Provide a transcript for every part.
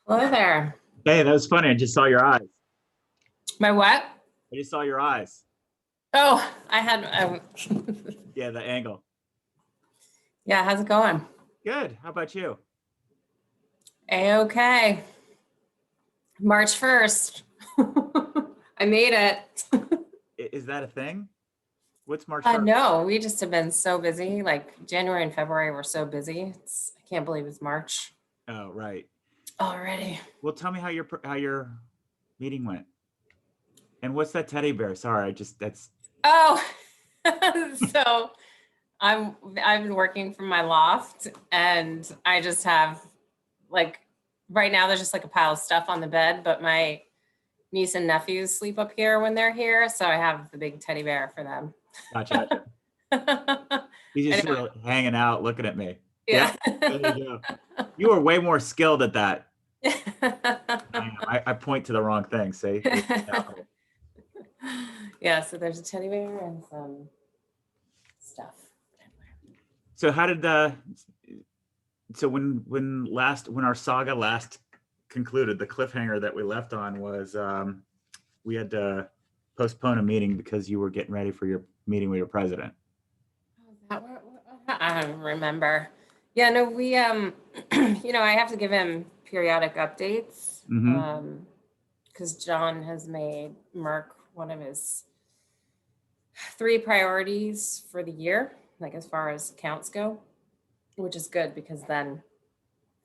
Hello there. Hey, that was funny. I just saw your eyes. My what? I just saw your eyes. Oh, I had. Yeah, the angle. Yeah, how's it going? Good. How about you? A-okay. March 1st. I made it. Is that a thing? What's March 1st? No, we just have been so busy. Like January and February were so busy. I can't believe it's March Oh, right. already. Well, tell me how your meeting went. And what's that teddy bear? Sorry, I just that's Oh, so I've been working from my loft and I just have like right now there's just like a pile of stuff on the bed, but my niece and nephews sleep up here when they're here, so I have the big teddy bear for them. gotcha. I He's just sort know. of hanging out, looking at me. Yep. Yeah. There you go. You are way more skilled at that than I am. I point to the wrong thing. See? Yeah, so there's a teddy bear and some stuff. So how did so when our saga last concluded, the cliffhanger that we left on was we had to postpone a meeting because you were getting ready for your meeting with your president. I don't remember. Yeah, no, we I have to give him periodic updates. Mm-hmm. Because John has made Merck one of his three priorities for the year, like as far as accounts go, which is good because then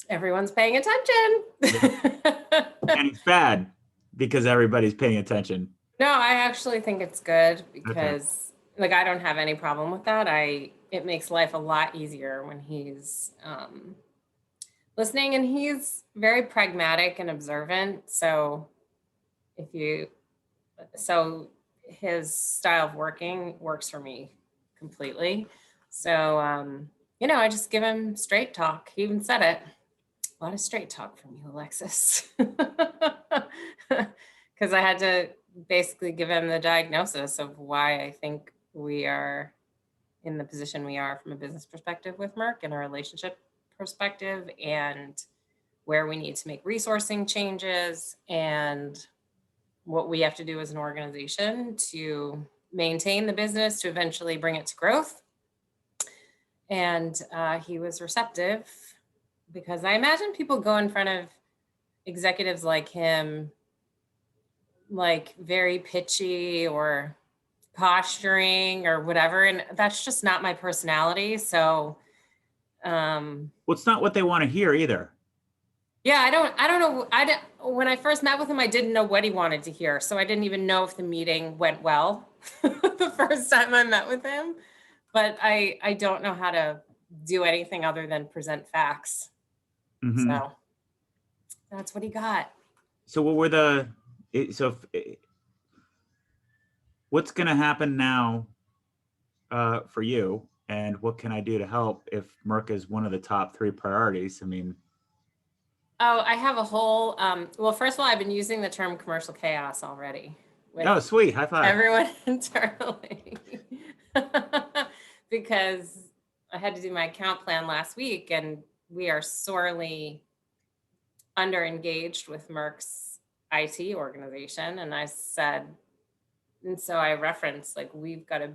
everyone's paying Yeah. attention. And it's bad because everybody's paying attention. No, I actually think it's good Okay. because like I don't have any problem with that. It makes life a lot easier when he's listening, and he's very pragmatic and observant. So if you so his style of working works for me completely. So I just give him straight talk. He even said it. A lot of straight talk from you, Alexis. Because I had to basically give him the diagnosis of why I think we are in the position we are from a business perspective with Merck and a relationship perspective, and where we need to make resourcing changes and what we have to do as an organization to maintain the business to eventually bring it to growth. And he was receptive because I imagine people go in front of executives like him, like very pitchy or posturing or whatever. And that's just not my personality. So, Well, it's not what they want to hear either. yeah, I don't know. When I first met with him, I didn't know what he wanted to hear. So I didn't even know if the meeting went well the first time I met with him. But I don't know how to do anything other than present facts. Mm-hmm. So that's what he got. So what were the so what's going to happen now for you, and what can I do to help if Merck is one of the top three priorities? I mean, Oh, I have a whole, well, first of all, I've been using the term commercial chaos already with oh, sweet, high five. everyone internally because I had to do my account plan last week and we are sorely under engaged with Merck's IT organization. And I said, and so I referenced like we've got to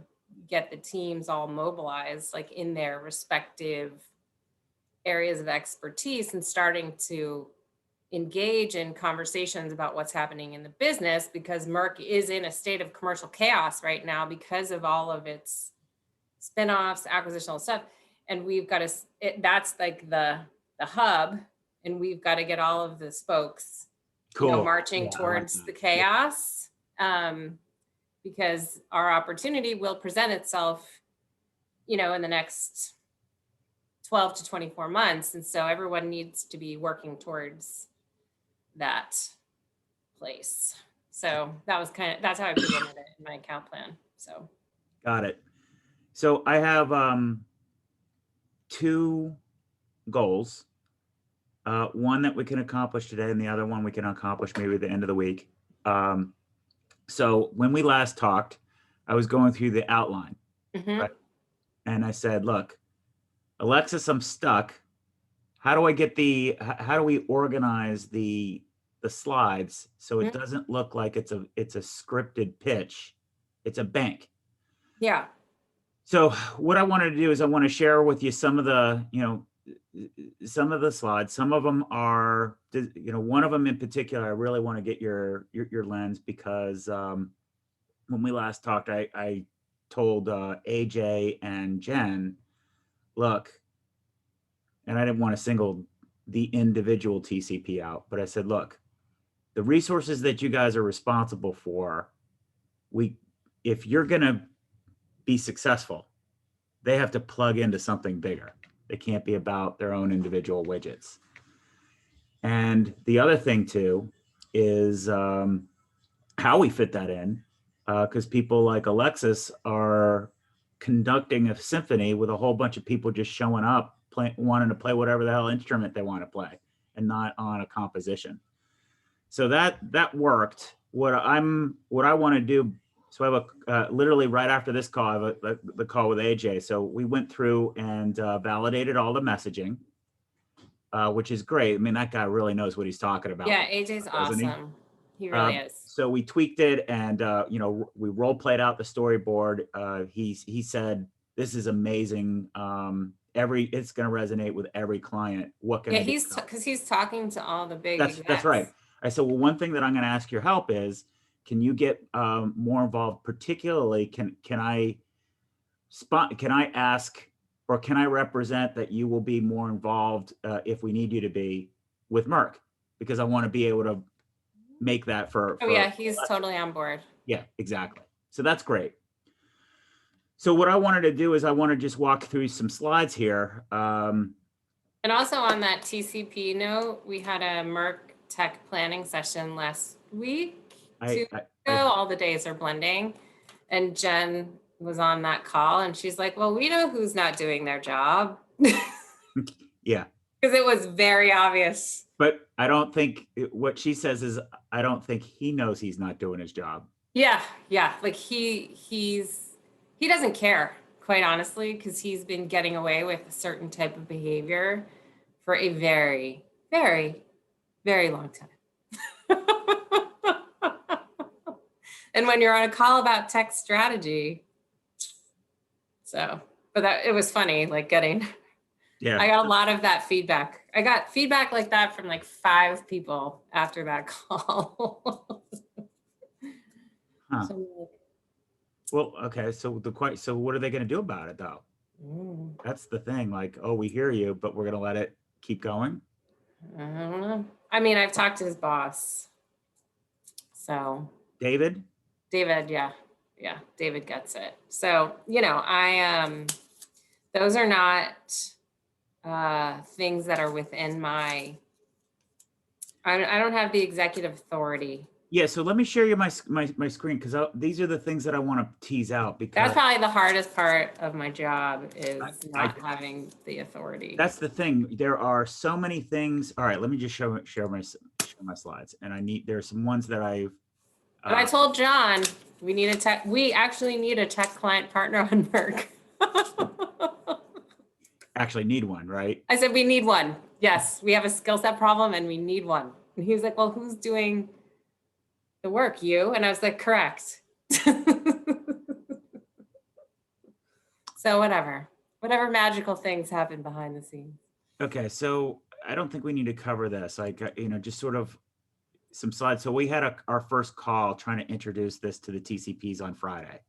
get the teams all mobilized, like in their respective areas of expertise and starting to engage in conversations about what's happening in the business because Merck is in a state of commercial chaos right now because of all of its spin-offs, acquisitional stuff. And we've got to, that's like the hub, and we've got to get all of the spokes, Cool. marching Yeah, I like towards that. the Yeah. chaos, because our opportunity will present itself, in the next 12 to 24 months. And so everyone needs to be working towards that place. So that's how I presented it in my account plan. So Got it. So I have two goals. One that we can accomplish today, and the other one we can accomplish maybe at the end of the week. So when we last talked, I was going through the outline, mhm. right? And I said, look, Alexis, I'm stuck. how do I get how do we organize the slides so it doesn't look like it's a scripted pitch? It's a bank. Yeah. So what I wanted to do is I want to share with you some of the, some of the slides. Some of them are, one of them in particular, I really want to get your lens because when we last talked, I told AJ and Jen, look, and I didn't want to single the individual TCP out, but I said, look, the resources that you guys are responsible for, if you're going to be successful, they have to plug into something bigger. They can't be about their own individual widgets. And the other thing too is how we fit that in, because people like Alexis are conducting a symphony with a whole bunch of people just showing up, wanting to play whatever the hell instrument they want to play, and not on a composition. So that worked. What I want to do. So I have literally right after this call, I have the call with AJ. So we went through and validated all the messaging, which is great. I mean, that guy really knows what he's talking about. Yeah, AJ's awesome. He really is. So we tweaked it, and we role played out the storyboard. He said, "This is amazing. It's going to resonate with every client. What can I do?" Because he's talking to all the big. That's right. I said, well, one thing that I'm going to ask your help is, can you get more involved? Particularly, can I ask, or can I represent that you will be more involved if we need you to be with Merck? Because I want to be able to make that for yeah, he's totally on board. Yeah, exactly. So that's great. So what I wanted to do is I want to just walk through some slides here. And also on that TCP note, we had a Merck tech planning session last week. All the days are blending. And Jen was on that call and she's like, well, we know who's not doing their job. Yeah. Because it was very obvious. But I don't think what she says is, I don't think he knows he's not doing his job. Yeah. Like he doesn't care, quite honestly, because he's been getting away with a certain type of behavior for a very, very, very long time. And when you're on a call about tech strategy, but it was funny, like getting. Yeah. I got a lot of that feedback. I got feedback like that from like 5 people after that call. Huh. Well, okay. So what are they going to do about it though? That's the thing. Like, oh, we hear you, but we're going to let it keep going. I don't know. I mean, I've talked to his boss. So. David, yeah. David gets it. So, those are not things that are within I don't have the executive authority. Yeah, so let me share you my screen, because these are the things that I want to tease out, because that's probably the hardest part of my job is not having the authority. That's the thing. There are so many things. All right, let me just share my slides, and there's some ones that I've. But I told John we actually need a tech client partner on Merck. Actually need one, right? I said, we need one. Yes, we have a skill set problem and we need one. And he was like, well, who's doing the work? You? And I was like, correct. So whatever magical things happen behind the scenes. Okay, so I don't think we need to cover this. Like, just sort of some slides. So we had our first call trying to introduce this to the TCPs on Friday.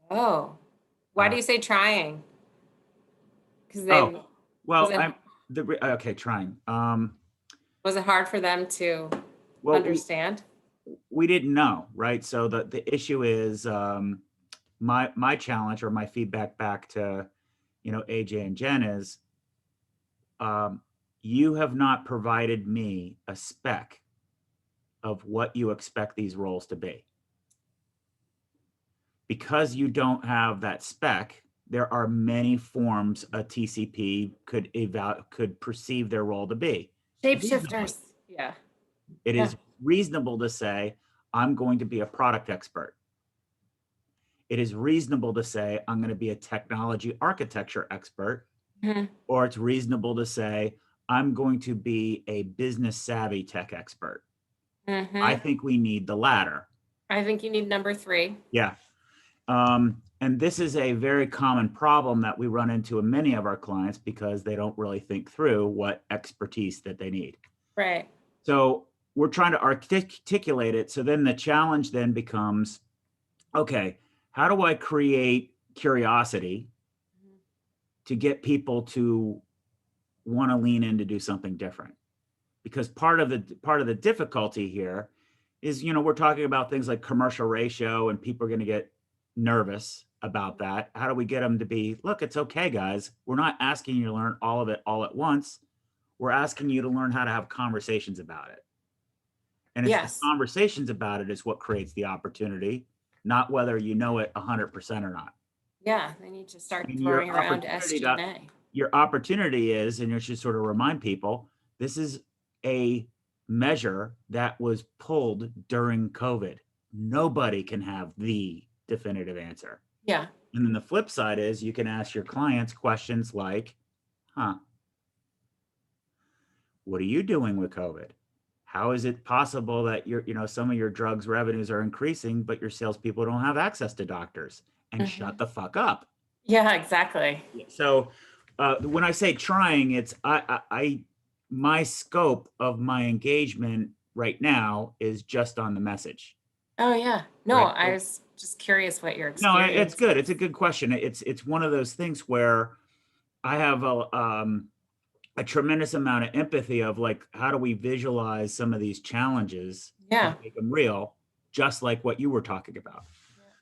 Oh, why do you say trying? Trying. Was it hard for them to understand? We didn't know, right? So the issue is my challenge, or my feedback back to AJ and Jen is you have not provided me a spec of what you expect these roles to be. Because you don't have that spec, there are many forms a TCP could perceive their role to be. Shapeshifters. Yeah. It is reasonable to say, I'm going to be a product expert. It is reasonable to say, I'm going to be a technology architecture expert. Mm-hmm. Or it's reasonable to say, I'm going to be a business savvy tech expert. I Mhm. think we need the latter. I think you need number 3. Yeah. And this is a very common problem that we run into in many of our clients because they don't really think through what expertise that they need. Right. So we're trying to articulate it. So then the challenge then becomes, okay, how do I create curiosity to get people to want to lean in to do something different? Because part of the difficulty here is, we're talking about things like commercial ratio, and people are going to get nervous about that. How do we get them to be, look, it's okay, guys. We're not asking you to learn all of it all at once. We're asking you to learn how to have conversations about it. And it's the Yes. conversations about it is what creates the opportunity, not whether you know it 100% or not. Yeah, they need to start And throwing around SG&A. your opportunity is, and you should sort of remind people, this is a measure that was pulled during COVID. Nobody can have the definitive answer. Yeah. And then the flip side is you can ask your clients questions like, what are you doing with COVID? How is it possible that some of your drugs revenues are increasing, but your salespeople don't have access to doctors? And shut the fuck up. Yeah, exactly. So when I say trying, it's my scope of my engagement right now is just on the message. Oh yeah. No, Right. I was just curious what your No, experience it's good. is. It's a good question. It's one of those things where I have a tremendous amount of empathy of like, how do we visualize some of these challenges Yeah. and make them real, just like what you were talking about.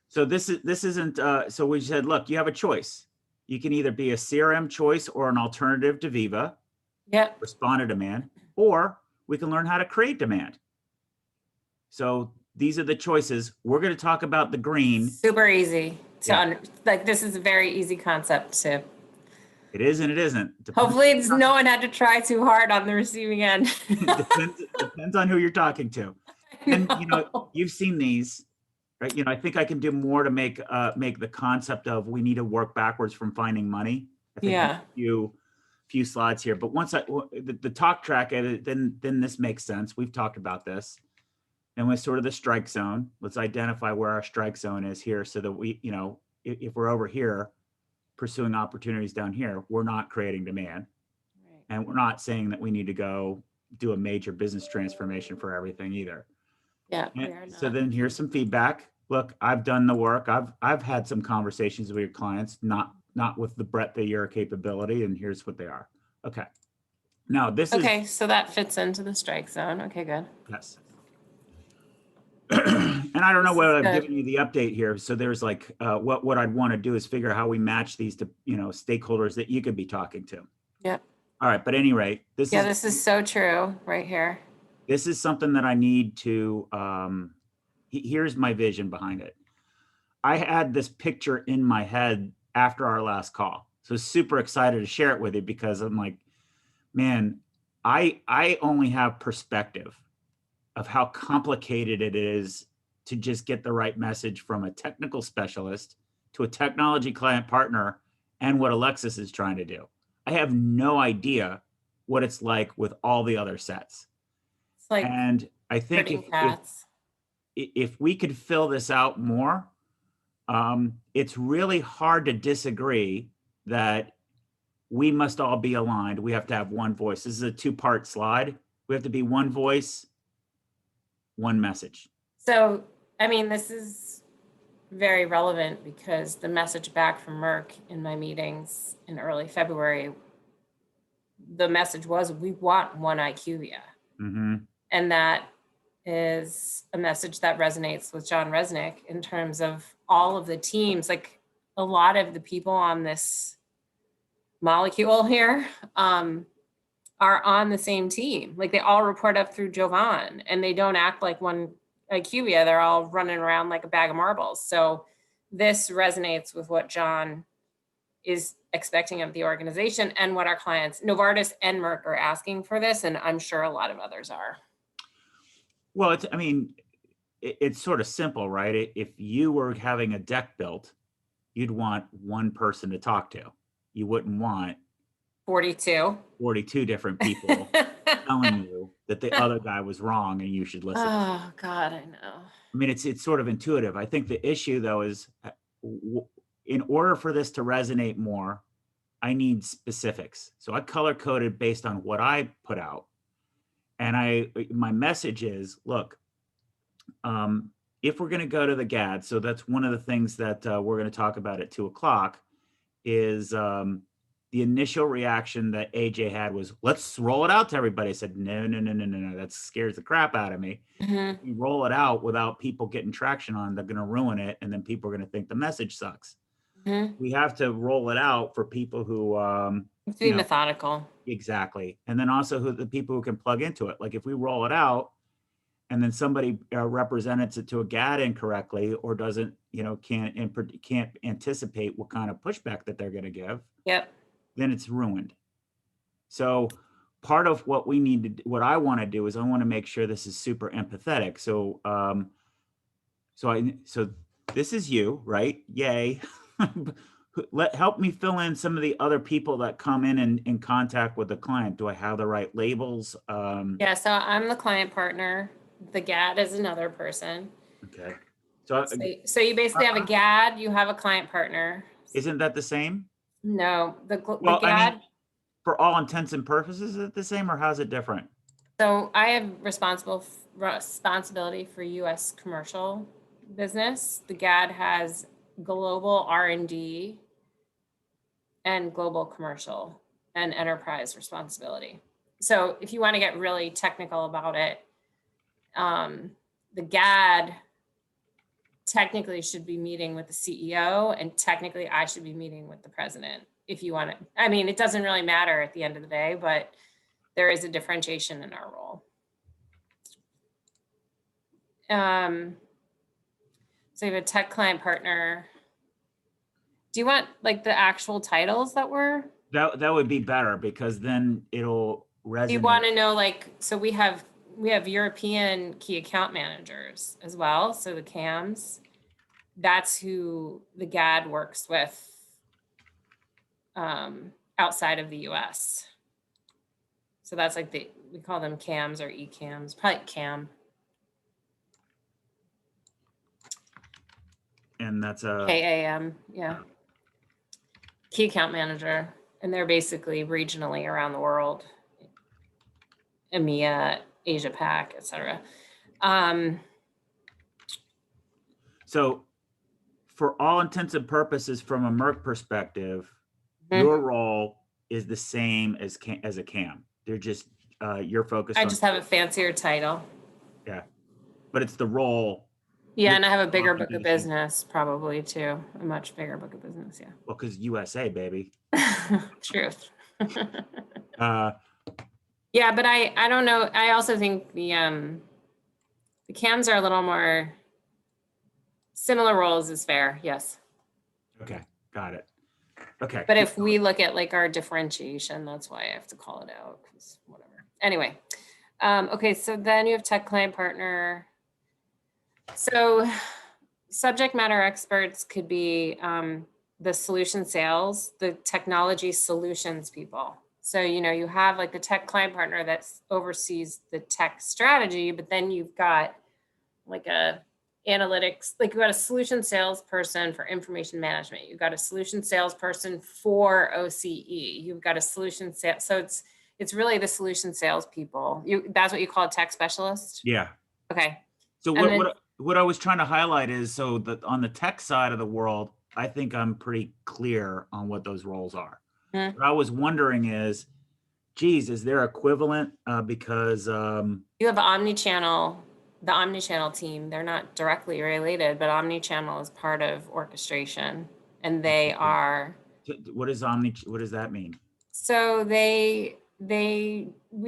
So this isn't, so we said, look, you have a choice. You can either be a CRM choice or an alternative to Viva, Yep. respond to demand, or we can learn how to create demand. So these are the choices. We're going to talk about the green. Super easy to Yeah. like. This is a very easy concept to. It is and it isn't. Hopefully, no one had to try too hard on the receiving end. Depends on who you're talking to. And you've seen these, right? I think I can do more to make the concept of we need to work backwards from finding money. I think Yeah. a few slides here, but once the talk track edit, then this makes sense. We've talked about this. And with sort of the strike zone, let's identify where our strike zone is here so that we, if we're over here pursuing opportunities down here, we're not creating demand. Right. And we're not saying that we need to go do a major business transformation for everything either. Yeah. So then here's some feedback. Look, I've done the work. I've had some conversations with your clients, not with the breadth of your capability, and here's what they are. Okay. Now this is Okay, so that fits into the strike zone. Okay, good. yes. And I don't know This whether is I've good. given you the update here. So there's like what I'd want to do is figure out how we match these to stakeholders that you could be talking to. Yep. All right, but at any rate, this is so true right here. This is something that I need to. Here's my vision behind it. I had this picture in my head after our last call, so super excited to share it with you because I'm like, man, I only have perspective of how complicated it is to just get the right message from a technical specialist to a technology client partner and what Alexis is trying to do. I have no idea what it's like with all the other sets. It's like, and I think if we could fill this out more, it's really hard to disagree that we must all be aligned. We have to have one voice. This is a 2-part slide. We have to be one voice, one message. So, I mean, this is very relevant because the message back from Merck in my meetings in early February, the message was, we want one IQVIA. Mm-hmm. And that is a message that resonates with John Resnick in terms of all of the teams. Like a lot of the people on this molecule here are on the same team. Like they all report up through Jovan and they don't act like one IQVIA. They're all running around like a bag of marbles. So this resonates with what John is expecting of the organization and what our clients, Novartis and Merck, are asking for this. And I'm sure a lot of others are. Well, it's sort of simple, right? If you were having a deck built, you'd want one person to talk to. You wouldn't want 42. 42 different people telling you that the other guy was wrong and you should listen. Oh God, I know. I mean, it's sort of intuitive. I think the issue though is in order for this to resonate more, I need specifics. So I color coded based on what I put out. And my message is, look, if we're going to go to the GAD, so that's one of the things that we're going to talk about at 2:00 is the initial reaction that AJ had was, let's roll it out to everybody. I said, no, no, no, no, no, no. That scares the crap out of me. Mm-hmm. You roll it out without people getting traction on, they're going to ruin it. And then people are going to think the message sucks. Mm-hmm. We have to roll it out for people who, To be methodical. Exactly. And then also the people who can plug into it. Like if we roll it out, and then somebody represents it to a GAD incorrectly or doesn't, can't anticipate what kind of pushback that they're going to give, Yep. then it's ruined. So part of what what I want to do is I want to make sure this is super empathetic. So, so this is you, right? Yay. Help me fill in some of the other people that come in contact with the client. Do I have the right labels? Yeah, so I'm the client partner. The GAD is another person. Okay. So you basically have a GAD, you have a client partner. Isn't that the same? No, the Well, GAD. I mean, for all intents and purposes, is it the same or how's it different? So I have responsibility for U.S. commercial business. The GAD has global R&D and global commercial and enterprise responsibility. So if you want to get really technical about it, the GAD technically should be meeting with the CEO, and technically I should be meeting with the president. If you want to, I mean, it doesn't really matter at the end of the day, but there is a differentiation in our role. So you have a tech client partner. Do you want like the actual titles that were? That would be better because then it'll resonate. Do you want to know so we have European key account managers as well. So the CAMs, that's who the GAD works with outside of the US. So that's like we call them CAMs or ECAMs, probably CAM. And that's a KAM, yeah. Key account manager. And they're basically regionally around the world, EMEA, Asia Pac, et cetera. So for all intents and purposes, from a Merck perspective, your role is the same as a CAM. They're just, you're focused on. I just have a fancier title. Yeah. But it's the role. Yeah, and I have a bigger book of business probably too. A much bigger book of business, yeah. Well, because USA, baby. Truth. Yeah, but I don't know. I also think the CAMs are a little more similar roles is fair. Yes. Okay, got it. Okay. But if we look at like our differentiation, that's why I have to call it out because whatever. Anyway, okay. So then you have tech client partner. So subject matter experts could be the solution sales, the technology solutions people. So, you have like the tech client partner that oversees the tech strategy, but then you've got like a analytics, like you've got a solution salesperson for information management. You've got a solution salesperson for OCE. You've got a solution sales. So it's really the solution salespeople. That's what you call a tech specialist? Yeah. Okay. So what I was trying to highlight is, so that on the tech side of the world, I think I'm pretty clear on what those roles are. Mm-hmm. What I was wondering is, geez, is there equivalent? Because you have omnichannel, the omnichannel team. They're not directly related, but omnichannel is part of orchestration, and they are. What does that mean? So we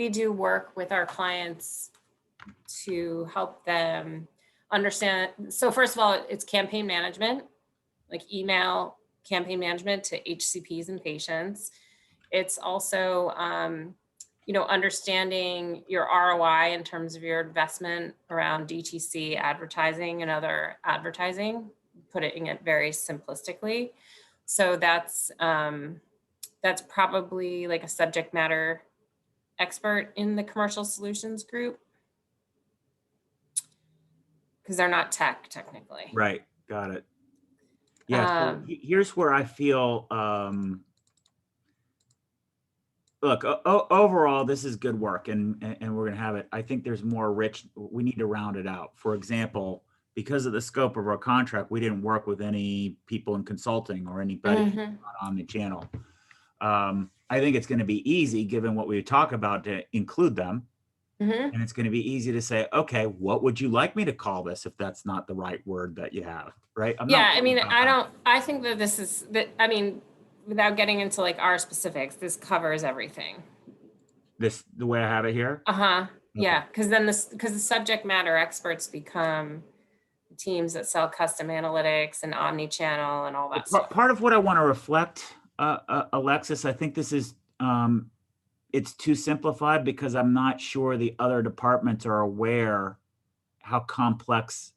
do work with our clients to help them understand. So first of all, it's campaign management, like email campaign management to HCPs and patients. It's also, understanding your ROI in terms of your investment around DTC advertising and other advertising, putting it very simplistically. So that's that's probably like a subject matter expert in the commercial solutions group because they're not tech technically. Right. Got it. Yeah. So Um, here's where I feel, look, overall, this is good work, and we're gonna have it. I think there's more rich. We need to round it out. For example, because of the scope of our contract, we didn't work with any people in consulting or anybody mhm, on the channel. I think it's going to be easy, given what we talk about, to include them, mhm. and it's going to be easy to say, okay, what would you like me to call this if that's not the right word that you have, right? I'm not Yeah, I worried mean, about that. I think that this is that, I mean, without getting into like our specifics, this covers everything. The way I have it here. Uh-huh. Okay. Yeah, because the subject matter experts become teams that sell custom analytics and omni-channel and all that stuff. Part of what I want to reflect, Alexis, I think this is, it's too simplified because I'm not sure the other departments are aware how complex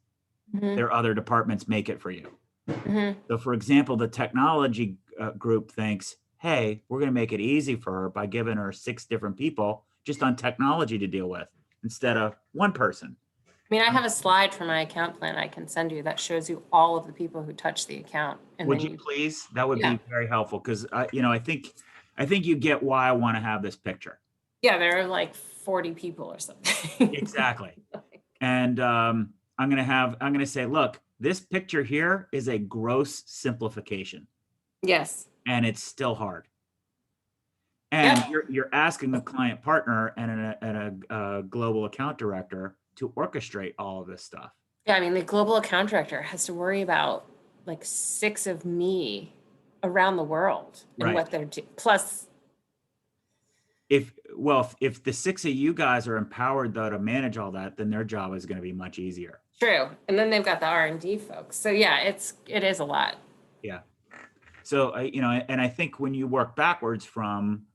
Mhm, their other departments make it for you. mhm. So, for example, the technology group thinks, hey, we're going to make it easy for her by giving her 6 different people just on technology to deal with instead of one person. I mean, I have a slide for my account plan I can send you that shows you all of the people who touch the account, and Would then you you, please? That would yeah, be very helpful because I think you get why I want to have this picture. yeah, there are like 40 people or something. Exactly. And I'm gonna say, look, this picture here is a gross simplification, Yes. and it's still hard. And Yep. you're asking a client partner and a global account director to orchestrate all of this stuff. Yeah, I mean, the global account director has to worry about like 6 of me around the world and Right. what they're doing. Plus, If the 6 of you guys are empowered though to manage all that, then their job is going to be much easier. true. And then they've got the R&D folks. So yeah, it is a lot. Yeah. So and I think when you work backwards from,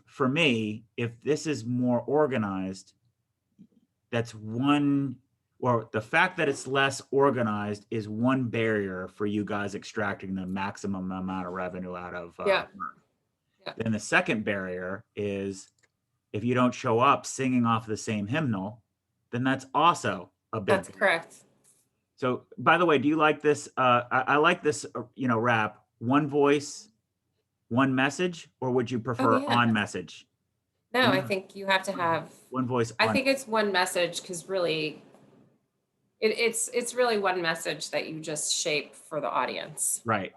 for me, if this is more organized, that's one, or the fact that it's less organized is one barrier for you guys extracting the maximum amount of revenue out of Yeah. Merck. Yeah. Then the second barrier is if you don't show up singing off the same hymnal, then that's also a big That's barrier. correct. So, by the way, do you like this? I like this, rap, one voice, one message, or would you Oh prefer yeah. on message? No, I One, think you have to have, one voice I on. think it's one message because really it's really one message that you just shape for the audience. Right.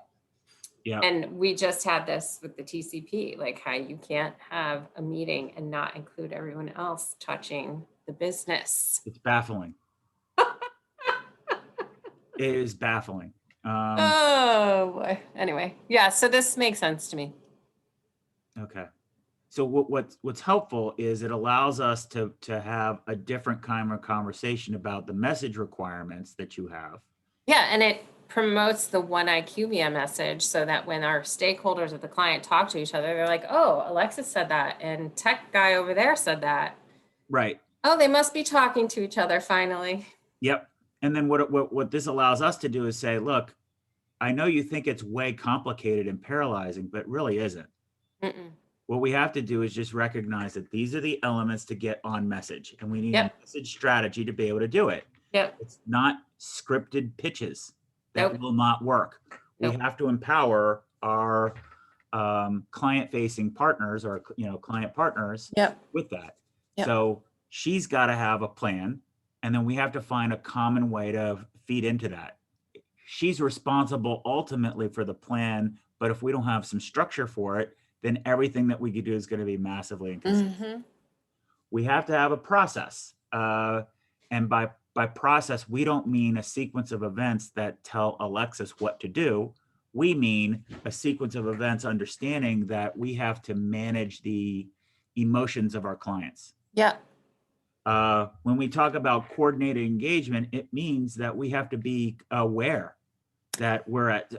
Yeah. And we just had this with the TCP, like how you can't have a meeting and not include everyone else touching the business. It's baffling. It is baffling. Oh boy. Anyway, yeah, so this makes sense to me. Okay. So what's helpful is it allows us to have a different kind of conversation about the message requirements that you have. Yeah, and it promotes the one IQVIA message so that when our stakeholders of the client talk to each other, they're like, oh, Alexis said that, and tech guy over there said that. Right. Oh, they must be talking to each other finally. Yep. And then what this allows us to do is say, look, I know you think it's way complicated and paralyzing, but it really isn't. Mm-mm. What we have to do is just recognize that these are the elements to get on message, and we need a Yep. message strategy to be able to do it. Yep. It's not scripted pitches that Nope. will not work. We Nope. have to empower our client-facing partners or client partners Yep. with that. Yep. So she's got to have a plan, and then we have to find a common way to feed into that. She's responsible ultimately for the plan, but if we don't have some structure for it, then everything that we could do is going to be massively inconsistent. Mm-hmm. We have to have a process. And by process, we don't mean a sequence of events that tell Alexis what to do. We mean a sequence of events understanding that we have to manage the emotions of our clients. Yep. When we talk about coordinated engagement, it means that we have to be aware that we're at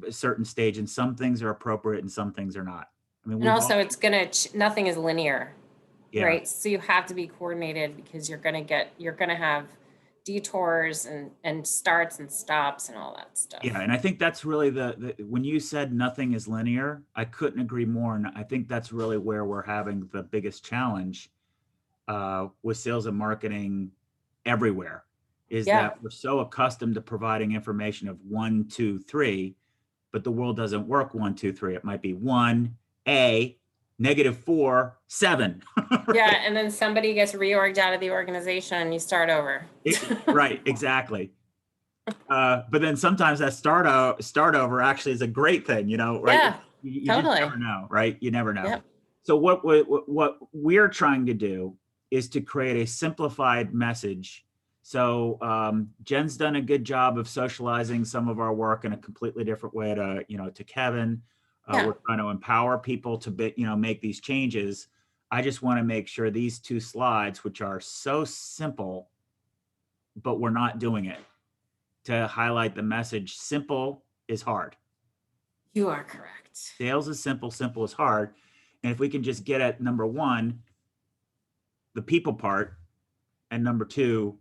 a certain stage and some things are appropriate and some things are not. I mean, And also it's nothing is linear, yeah, right? So you have to be coordinated because you're gonna have detours and starts and stops and all that stuff. Yeah, and I think that's really when you said nothing is linear, I couldn't agree more. And I think that's really where we're having the biggest challenge with sales and marketing everywhere, is Yeah. that we're so accustomed to providing information of 1, 2, 3, but the world doesn't work 1, 2, 3. It might be 1, A, -4, 7. Right? Yeah, and then somebody gets reorged out of the organization and you start over. Right, exactly. But then sometimes that start over actually is a great thing, you know, right? Yeah, You totally. just never know, right? You never know. Yep. So what we're trying to do is to create a simplified message. So Jen's done a good job of socializing some of our work in a completely different way to Kevin. Yeah. We're trying to empower people to make these changes. I just want to make sure these 2 slides, which are so simple, but we're not doing it, to highlight the message. Simple is hard. You are correct. Sales is simple, simple is hard. And if we can just get at number 1, the people part, and number 2,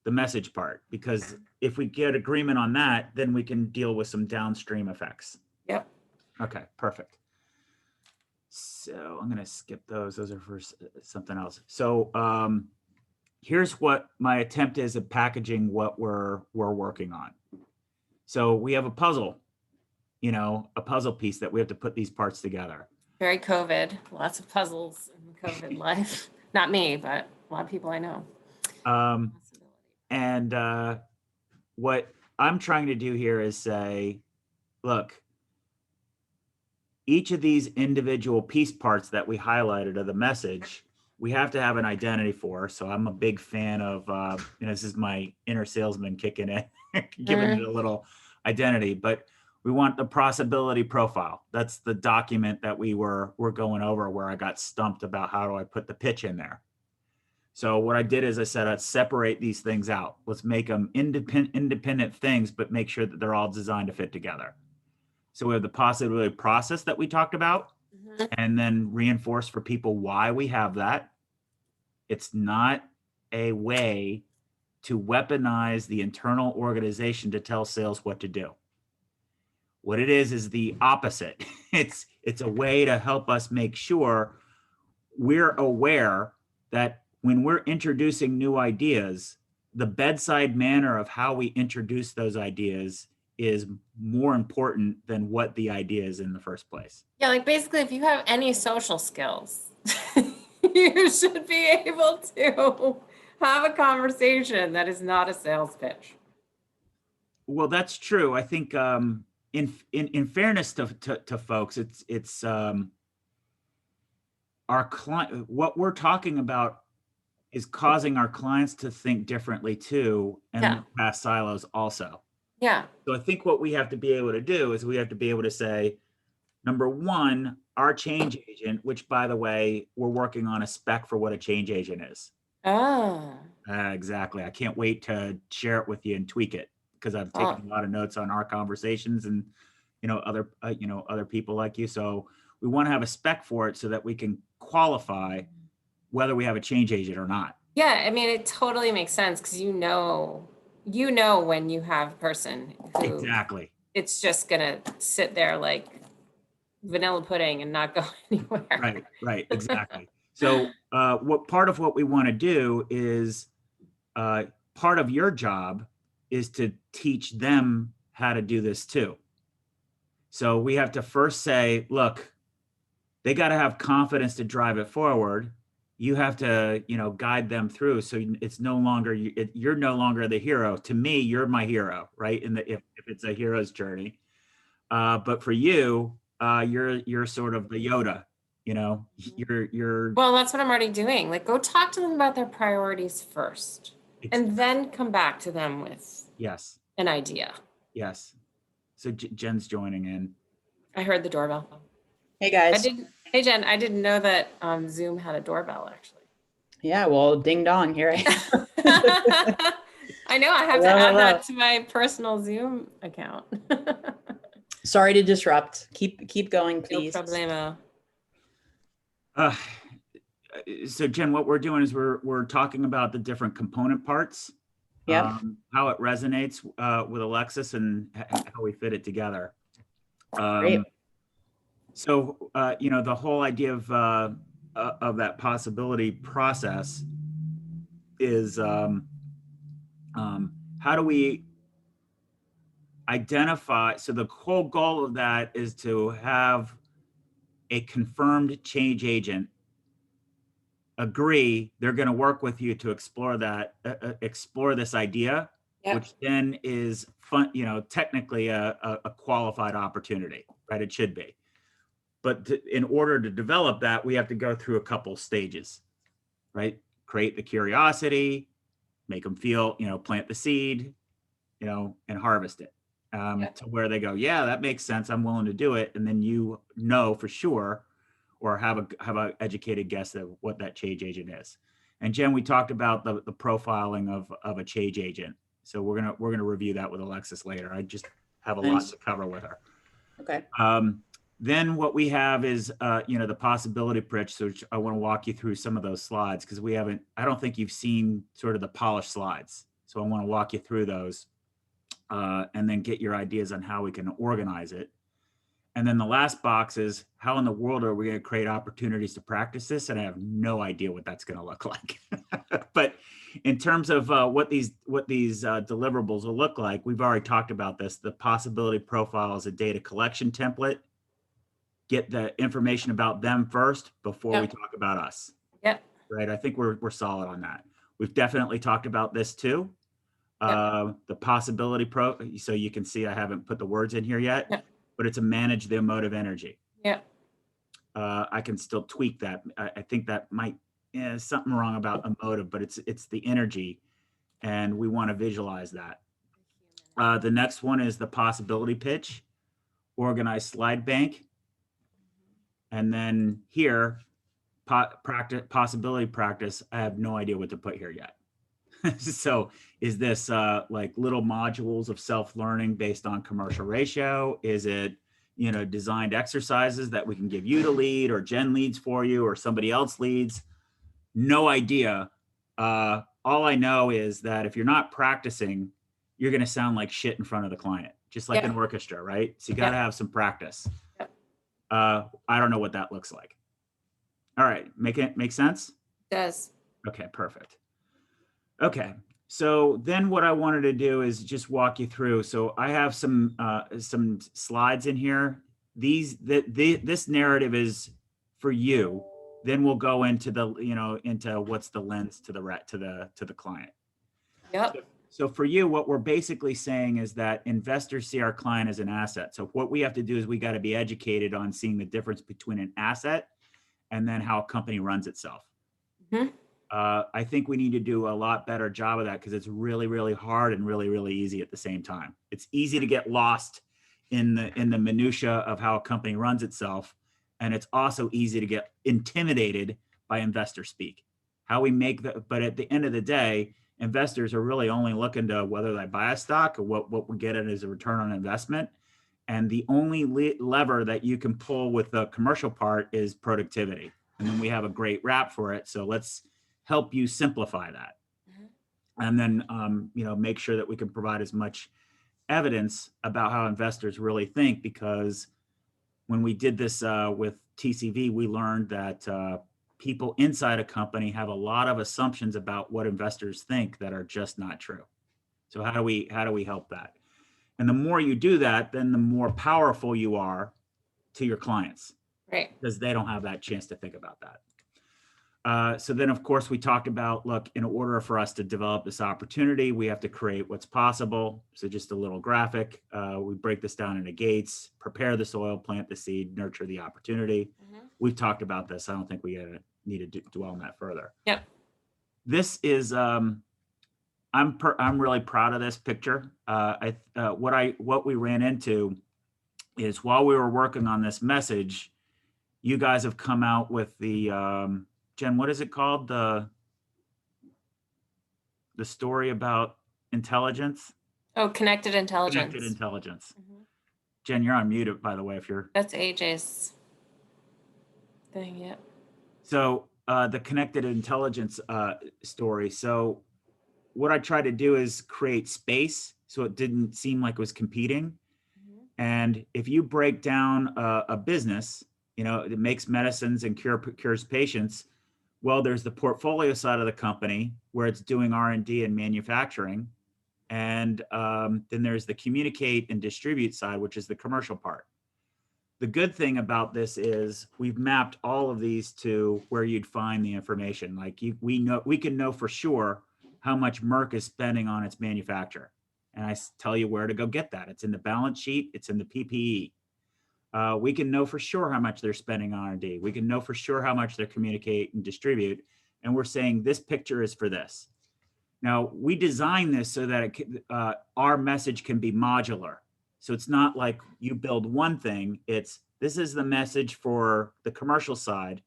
the message part, because if we get agreement on that, then we can deal with some downstream effects. Yep. Okay, perfect. So I'm going to skip those. Those are for something else. So here's what my attempt is at packaging what we're working on. So we have a puzzle, a puzzle piece that we have to put these parts together. Very COVID, lots of puzzles in the COVID life. Not me, but a lot of people I know. And what I'm trying to do here is say, look, each of these individual piece parts that we highlighted of the message, we have to have an identity for. So I'm a big fan of, this is my inner salesman kicking in, giving it a little identity, but we want the possibility profile. That's the document that we're going over, where I got stumped about how do I put the pitch in there. So what I did is I said, let's separate these things out. Let's make them independent things, but make sure that they're all designed to fit together. So we have the possibility process that we talked about, and then reinforce for people why we have that. It's not a way to weaponize the internal organization to tell sales what to do. What it is the opposite. It's a way to help us make sure we're aware that when we're introducing new ideas, the bedside manner of how we introduce those ideas is more important than what the idea is in the first place. Yeah, like basically, if you have any social skills, you should be able to have a conversation that is not a sales pitch. Well, that's true. I think in fairness to folks, it's our client. What we're talking about is causing our clients to think differently too, and look past silos also. Yeah. So I think what we have to be able to do is we have to be able to say, number 1, our change agent, which by the way, we're working on a spec for what a change agent is. Oh. Exactly. I can't wait to share it with you and tweak it, because I've taken a lot of notes on our conversations and other people like you. So we want to have a spec for it so that we can qualify whether we have a change agent or not. Yeah, I mean, it totally makes sense, because you know when you have a person who exactly, it's just gonna sit there like vanilla pudding and not go anywhere. Right, exactly. So what part of what we want to do is part of your job is to teach them how to do this too. So we have to first say, look, they got to have confidence to drive it forward. You have to, guide them through. So it's no longer, you're no longer the hero. To me, you're my hero, right? If it's a hero's journey. But for you, you're sort of the Yoda, you're. Well, that's what I'm already doing. Like, go talk to them about their priorities first, and then come back to them with an idea. Yes. So Jen's joining in. I heard the doorbell. Hey guys. Hey Jen, I didn't know that Zoom had a doorbell actually. Yeah, well, ding dong, here I am. I know, I have to add that to my personal Zoom account. Sorry to disrupt. Keep going, please. No problemo. So Jen, what we're doing is we're talking about the different component parts, Yep. how it resonates with Alexis and how we fit it together. Great. So, the whole idea of that possibility process is how do we identify? So the whole goal of that is to have a confirmed change agent agree they're going to work with you to explore explore this idea, Yep. which then is fun, technically a qualified opportunity, right? It should be. But in order to develop that, we have to go through a couple stages, right? Create the curiosity, make them feel, plant the seed, and harvest it to where they go, yeah, that makes sense. I'm willing to do it. And then for sure, or have a educated guess of what that change agent is. And Jen, we talked about the profiling of a change agent. So we're gonna review that with Alexis later. I just have a lot to cover with her. Okay. Then what we have is, the possibility pitch. So I want to walk you through some of those slides because I don't think you've seen sort of the polished slides. So I want to walk you through those and then get your ideas on how we can organize it. And then the last box is how in the world are we going to create opportunities to practice this? And I have no idea what that's going to look like. But in terms of what these deliverables will look like, we've already talked about this. The possibility profile is a data collection template. Get the information about them first before we talk about us. Yep. Right. I think we're solid on that. We've definitely talked about this too. The possibility so you can see I haven't put the words in here yet. Yep. But it's a manage the emotive energy. Yeah. I can still tweak that. I think that might something wrong about emotive, but it's the energy, and we want to visualize that. The next one is the possibility pitch, organized slide bank, and then here, possibility practice. I have no idea what to put here yet. So is this like little modules of self-learning based on commercial ratio? Is it, designed exercises that we can give you to lead, or Jen leads for you, or somebody else leads? No idea. All I know is that if you're not practicing, you're going to sound like shit in front of the client, just like an orchestra, right? So you got to have some practice. I don't know what that looks like. All right. Make sense? It does. Okay, perfect. Okay, so then what I wanted to do is just walk you through. So I have some slides in here. This narrative is for you. Then we'll go into into what's the lens to the client. Yep. So for you, what we're basically saying is that investors see our client as an asset. So what we have to do is we got to be educated on seeing the difference between an asset and then how a company runs itself. Mm-hmm. I think we need to do a lot better job of that because it's really, really hard and really, really easy at the same time. It's easy to get lost in the minutia of how a company runs itself. And it's also easy to get intimidated by investor speak. But at the end of the day, investors are really only looking to whether they buy a stock or what we get as a return on investment. And the only lever that you can pull with the commercial part is productivity. And then we have a great wrap for it. So let's help you simplify that. Mm-hmm. And then, make sure that we can provide as much evidence about how investors really think, because when we did this with TCV, we learned that people inside a company have a lot of assumptions about what investors think that are just not true. So how do we help that? And the more you do that, then the more powerful you are to your clients. Right. Because they don't have that chance to think about that. So then, of course, we talked about, look, in order for us to develop this opportunity, we have to create what's possible. So just a little graphic. We break this down into gates: prepare the soil, plant the seed, nurture the opportunity. Mm-hmm. We've talked about this. I don't think we need to dwell on that further. Yep. This is, I'm really proud of this picture. What we ran into is while we were working on this message, you guys have come out with the, Jen, what is it called? The story about intelligence? Oh, connected intelligence. Connected intelligence. Mm-hmm. Jen, you're on mute, by the way, if you're... That's AJ's thing, yeah. So the connected intelligence story. So what I tried to do is create space so it didn't seem like it was competing. And if you break down a business, it makes medicines and cures patients. Well, there's the portfolio side of the company where it's doing R&D and manufacturing. And then there's the communicate and distribute side, which is the commercial part. The good thing about this is we've mapped all of these to where you'd find the information. Like we can know for sure how much Merck is spending on its manufacture. And I tell you where to go get that. It's in the balance sheet. It's in the PPE. We can know for sure how much they're spending on R&D. We can know for sure how much they communicate and distribute. And we're saying this picture is for this. Now, we designed this so that our message can be modular. So it's not like you build one thing. This is the message for the commercial side.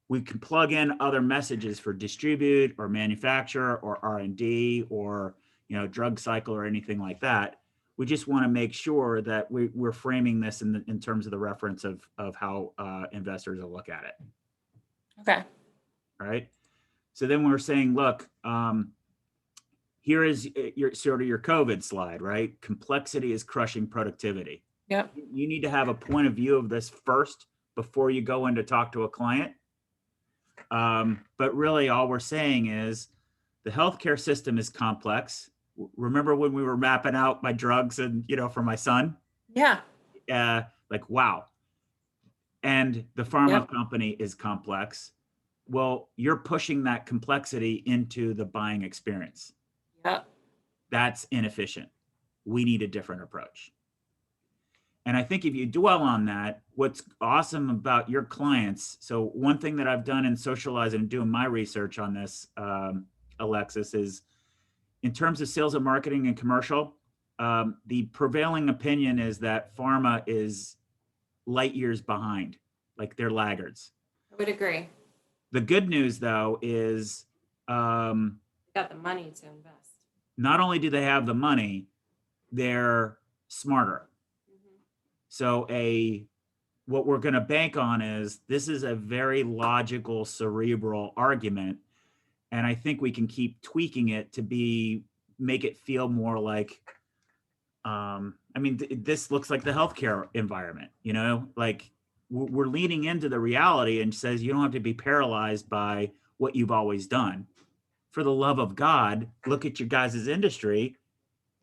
We can plug in other messages for distribute or manufacture or R&D or drug cycle or anything like that. We just want to make sure that we're framing this in terms of the reference of how investors will look at it. Okay. All right. So then we're saying, look, here is your COVID slide, right? Complexity is crushing productivity. Yep. You need to have a point of view of this first before you go in to talk to a client. But really all we're saying is the healthcare system is complex. Remember when we were mapping out my drugs and, for my son? Yeah. Like, wow. And the pharma company is complex. Well, you're pushing that complexity into the buying experience. Yep. That's inefficient. We need a different approach. And I think if you dwell on that, what's awesome about your clients. So one thing that I've done in socializing and doing my research on this, Alexis, is in terms of sales and marketing and commercial, the prevailing opinion is that pharma is light years behind, like they're laggards. I would agree. The good news, though, is Got the money to invest. Not only do they have the money, they're smarter. So what we're going to bank on is this is a very logical, cerebral argument. And I think we can keep tweaking it to make it feel more like, this looks like the healthcare environment, like we're leaning into the reality and says, you don't have to be paralyzed by what you've always done. For the love of God, look at your guys' industry.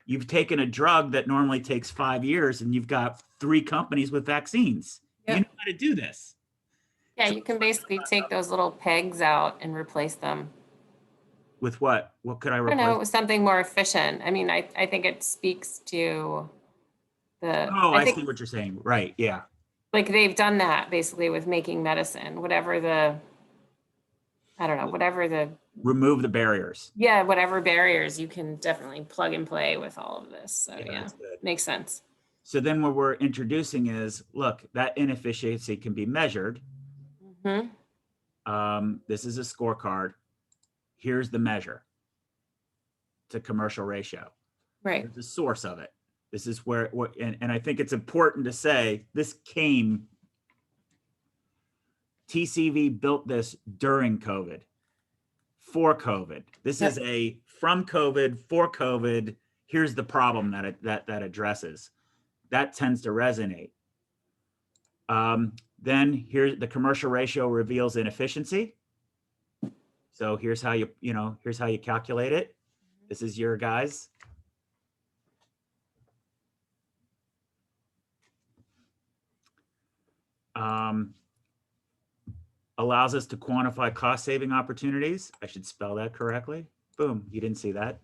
You've taken a drug that normally takes 5 years and you've got 3 companies with vaccines. Yep. You know how to do this. Yeah, you can basically take those little pegs out and replace them. With what? What could I replace? I don't know, it was something more efficient. I mean, I think it speaks to the... Oh, I see what you're saying. Right, yeah. Like they've done that basically with making medicine, whatever the... Remove the barriers. Yeah, whatever barriers, you can definitely plug and play with all of this. So yeah, makes sense. So then what we're introducing is, look, that inefficiency can be measured. Mm-hmm. This is a scorecard. Here's the measure. It's a commercial ratio. Right. Here's the source of it. This is and I think it's important to say this came, TCV built this during COVID, for COVID. This is from COVID, for COVID, here's the problem that addresses. That tends to resonate. Then here's the commercial ratio reveals inefficiency. So here's how here's how you calculate it. This is your guys. Allows us to quantify cost saving opportunities. I should spell that correctly. Boom, you didn't see that.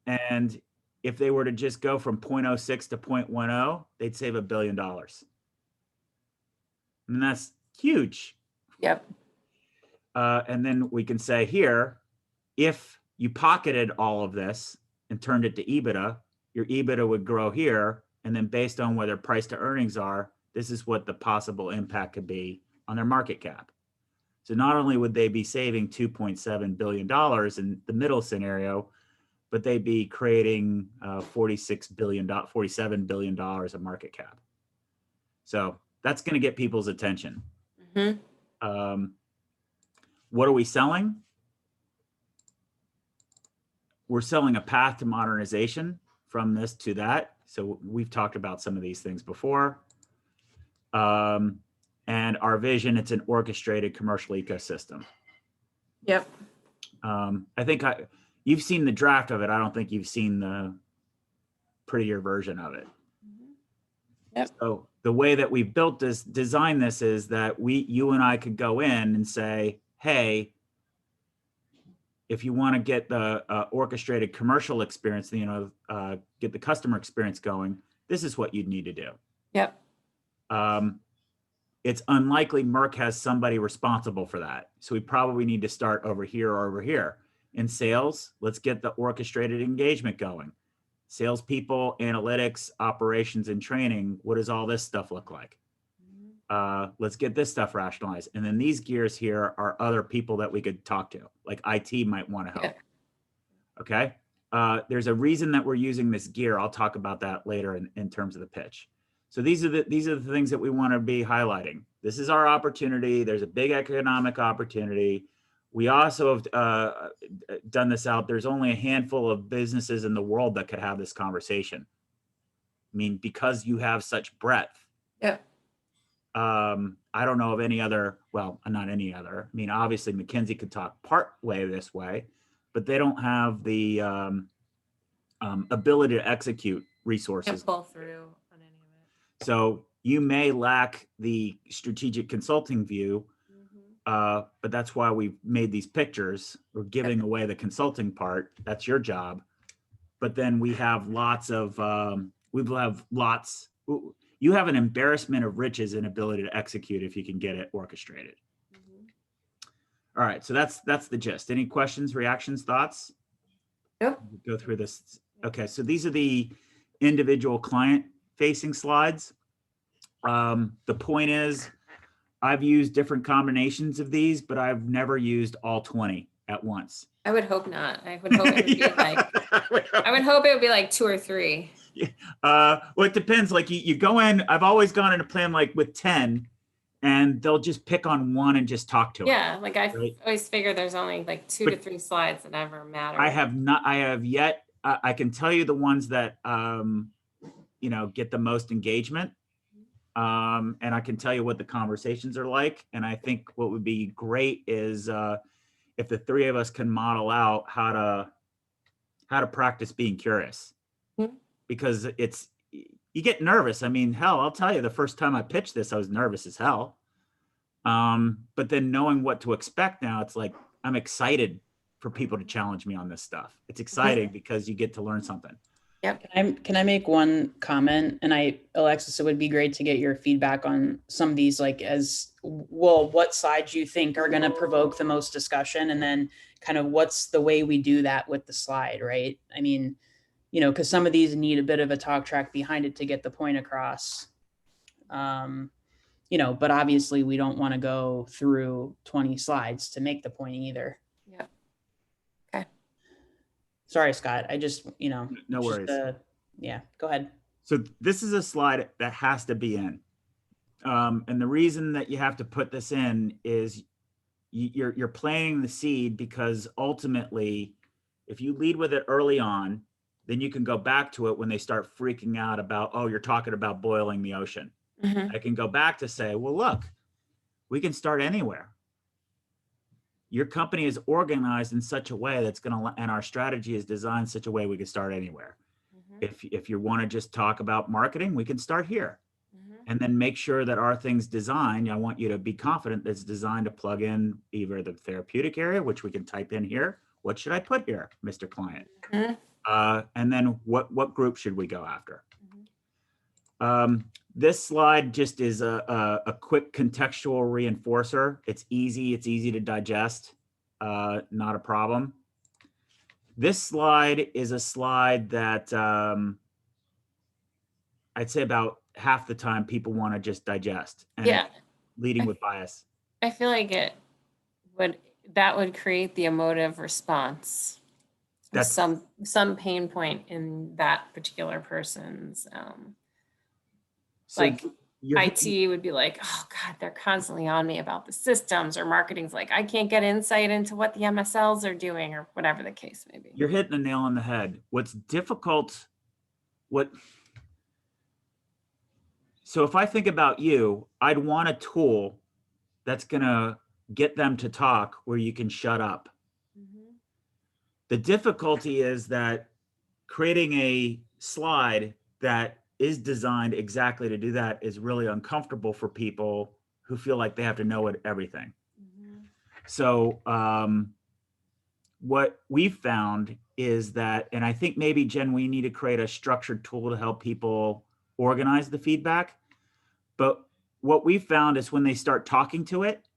And if they were to just go from 0.06 to 0.10, they'd save $1 billion. And that's huge. Yep. And then we can say here, if you pocketed all of this and turned it to EBITDA, your EBITDA would grow here. And then based on where their price to earnings are, this is what the possible impact could be on their market cap. So not only would they be saving $2.7 billion in the middle scenario, but they'd be creating $47 billion of market cap. So that's going to get people's attention. Mm-hmm. What are we selling? we're selling a path to modernization from this to that. So we've talked about some of these things before. And our vision, it's an orchestrated commercial ecosystem. Yep. I think you've seen the draft of it. I don't think you've seen the prettier version of it. Yep. So the way that we've built this, designed this, is that you and I could go in and say, hey, if you want to get the orchestrated commercial experience, get the customer experience going, this is what you'd need to do. Yep. It's unlikely Merck has somebody responsible for that. So we probably need to start over here or over here. In sales, let's get the orchestrated engagement going. Salespeople, analytics, operations, and training. What does all this stuff look like? Let's get this stuff rationalized. And then these gears here are other people that we could talk to, like IT might want to help. Yeah. Okay. There's a reason that we're using this gear. I'll talk about that later in terms of the pitch. So these are the things that we want to be highlighting. This is our opportunity. There's a big economic opportunity. We also have done this out. There's only a handful of businesses in the world that could have this conversation. I mean, because you have such breadth. Yeah. I don't know of any other, well, not any other. I mean, obviously McKinsey could talk part way this way, but they don't have the ability to execute resources. Can't pull through on any of it. So you may lack the strategic consulting view, but that's why we've made these pictures. We're giving away the consulting part. That's your job. But then we have lots of, you have an embarrassment of riches and ability to execute if you can get it orchestrated. All right, so that's the gist. Any questions, reactions, thoughts? Yep. Go through this. Okay, so these are the individual client facing slides. The point is, I've used different combinations of these, but I've never used all 20 at once. I would hope not. I would hope it would be I would hope it would be like 2 or 3. Well, it depends. Like you go in, I've always gone in a plan like with 10, and they'll just pick on one and just talk to it. Yeah, like I always figure there's only like 2 to 3 slides that ever matter. I have yet, I can tell you the ones that, get the most engagement. And I can tell you what the conversations are like. And I think what would be great is if the three of us can model out how to practice being curious. Because you get nervous. I mean, hell, I'll tell you, the first time I pitched this, I was nervous as hell. But then knowing what to expect now, it's like, I'm excited for people to challenge me on this stuff. It's exciting because you get to learn something. Yep. Can I make one comment? And Alexis, it would be great to get your feedback on some of these, like as well, what sides you think are going to provoke the most discussion, and then kind of what's the way we do that with the slide, right? I mean, because some of these need a bit of a talk track behind it to get the point across. But obviously we don't want to go through 20 slides to make the point either. Yeah. Okay. Sorry, Scott. I just, No worries. Yeah, go ahead. So this is a slide that has to be in. And the reason that you have to put this in is you're planting the seed, because ultimately, if you lead with it early on, then you can go back to it when they start freaking out about, oh, you're talking about boiling the ocean. I can go back to say, well, look, we can start anywhere. Your company is organized in such a way that's and our strategy is designed in such a way we can start anywhere. If you want to just talk about marketing, we can start here. And then make sure that our thing's designed. I want you to be confident that it's designed to plug in either the therapeutic area, which we can type in here. What should I put here, Mr. Client? And then what group should we go after? This slide just is a quick contextual reinforcer. It's easy to digest, not a problem. This slide is a slide that I'd say about half the time people want to just digest, and leading with bias. I feel like that would create the emotive response. That's some pain point in that particular person's IT would be like, oh God, they're constantly on me about the systems, or marketing's like, I can't get insight into what the MSLs are doing, or whatever the case may be. You're hitting the nail on the head. What's difficult, so if I think about you, I'd want a tool that's gonna get them to talk where you can shut up. Mhm. The difficulty is that creating a slide that is designed exactly to do that is really uncomfortable for people who feel like they have to know everything. Mhm. So what we've found is that, and I think maybe, Jen, we need to create a structured tool to help people organize the feedback. But what we found is when they start talking to it,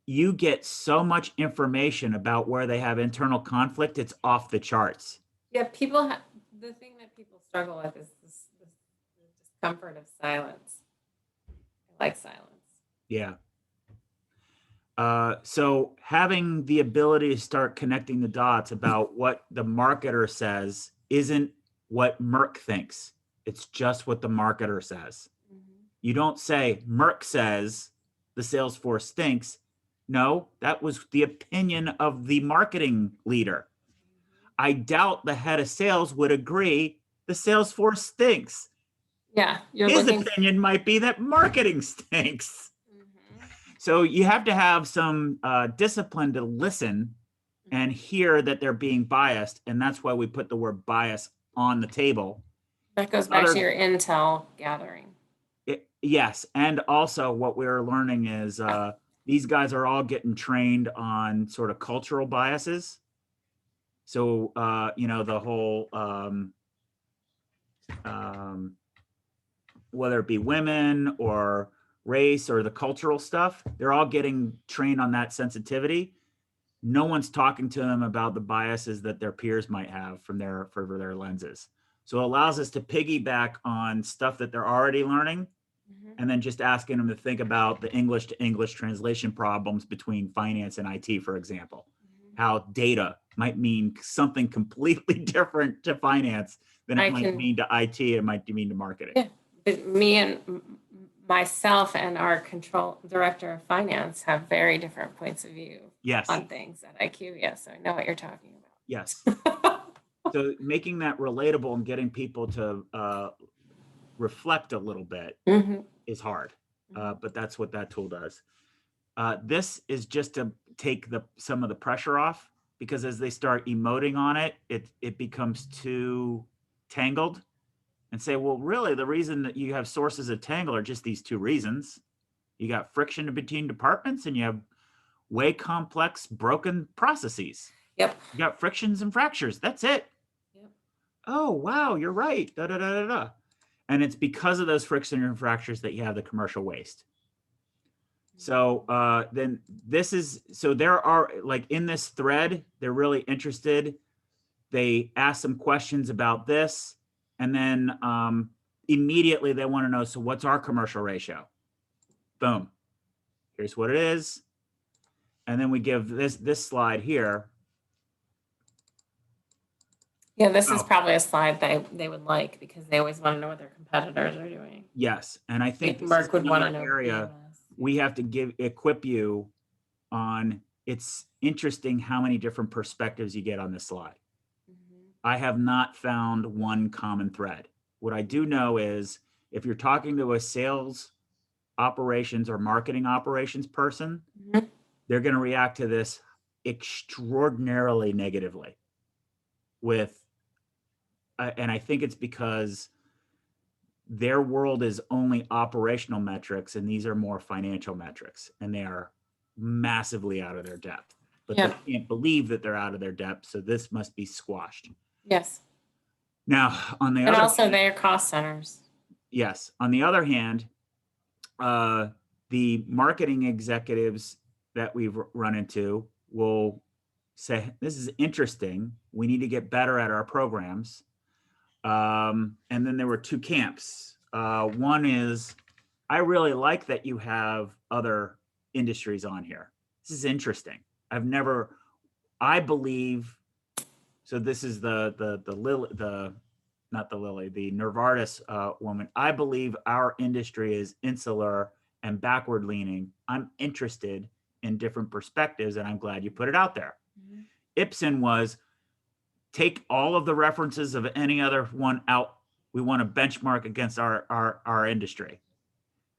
you get so much information about where they have internal conflict, it's off the charts. Yeah, the thing that people struggle with is this discomfort of silence. I like silence. Yeah. So having the ability to start connecting the dots about what the marketer says isn't what Merck thinks. It's just what the marketer says. Mhm. You don't say Merck says the sales force stinks. No, that was the opinion of the marketing leader. I doubt the head of sales would agree the sales force stinks. Yeah, you're His looking. opinion might be that marketing stinks. Mhm. So you have to have some discipline to listen and hear that they're being biased. And that's why we put the word bias on the table. That goes back to your intel gathering. Yes. And also what we're learning is these guys are all getting trained on sort of cultural biases. So, the whole, whether it be women or race or the cultural stuff, they're all getting trained on that sensitivity. No one's talking to them about the biases that their peers might have for their lenses. So it allows us to piggyback on stuff that they're already learning, and then just asking them to think about the English to English translation problems between finance and IT, for example. How data might mean something completely different to finance than it might mean to IT, it might mean to marketing. Yeah. But me and myself and our control director of finance have very different points of view Yes. on things at IQ. Yes, I know what you're talking about. Yes. So making that relatable and getting people to reflect a little bit is hard, but that's what that tool does. This is just to take some of the pressure off, because as they start emoting on it, it becomes too tangled, and say, well, really, the reason that you have sources of tangle are just these two reasons. You got friction between departments, and you have way complex broken processes. Yep. You got frictions and fractures. That's it. Yep. Oh, wow, you're right. Da, da, da, da, da. And it's because of those frictions and fractures that you have the commercial waste. So then there are, like, in this thread, they're really interested. They ask some questions about this, and then immediately they want to know, so what's our commercial ratio? Boom. Here's what it is. And then we give this slide here. Yeah, this is probably a slide they would like, because they always want to know what their competitors are doing. Yes. And I think Merck would want to know area we have to equip you on. It's interesting how many different perspectives you get on this slide. I have not found one common thread. What I do know is if you're talking to a sales operations or marketing operations person, they're going to react to this extraordinarily negatively and I think it's because their world is only operational metrics, and these are more financial metrics, and they are massively out of their depth. But they can't believe that they're out of their depth, so this must be squashed. Yes. Now, on the and other also hand, they are cost centers. Yes. On the other hand, the marketing executives that we've run into will say, this is interesting. We need to get better at our programs. And then there were two camps. One is, I really like that you have other industries on here. This is interesting. I believe, so this is the not the Lily, the Novartis woman. I believe our industry is insular and backward leaning. I'm interested in different perspectives, and I'm glad you put it out there. Mhm. Ipsen was take all of the references of any other one out. We want to benchmark against our industry.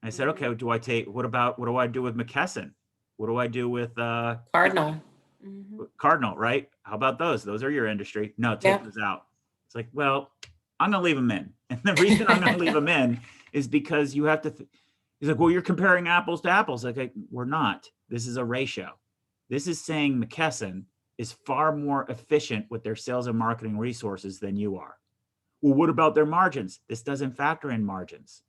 And I said, okay, what do I do with McKesson? What do I do with Cardinal. Mhm. Cardinal, right? How about those? Those are your industry. No, take Yeah. those out. It's like, well, I'm going to leave them in. And the reason I'm going to leave them in is because you have to, he's like, well, you're comparing apples to apples. Like, we're not. This is a ratio. This is saying McKesson is far more efficient with their sales and marketing resources than you are. Well, what about their margins? This doesn't factor in margins.